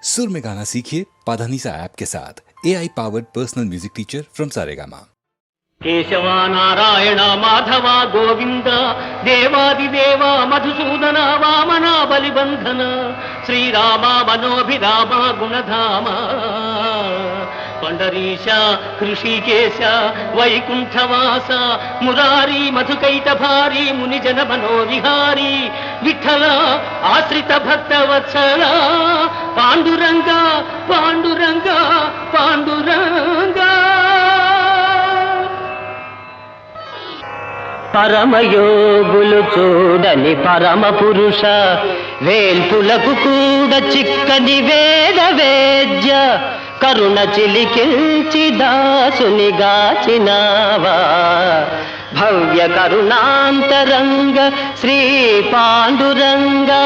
सुर में गाना सीखिए पाधानीसा ऐप के साथ AI powered personal music teacher from Saregama. Keshav Narayan Madhav Govind देवादिदेव मधुसूदन वामन बलिबंधन श्रीराम मनोभिराम गुणधाम पंडरीश कृषिकेश वैकुंठवास मुरारी मधुकैटभारी मुनिजन मनोविहारी विठ्ठल आश्रित भक्तवत्सल पांडुरंग पांडुरंग पांडुरंग పరమయోగులు చూడని పరమ పురుష వేల్పులకు కూడా చిక్కని వేద వేద్య కరుణ చిలికిల్చి దాసుని గాచినావా భవ్య కరుణాంతరంగ శ్రీ పాండురంగా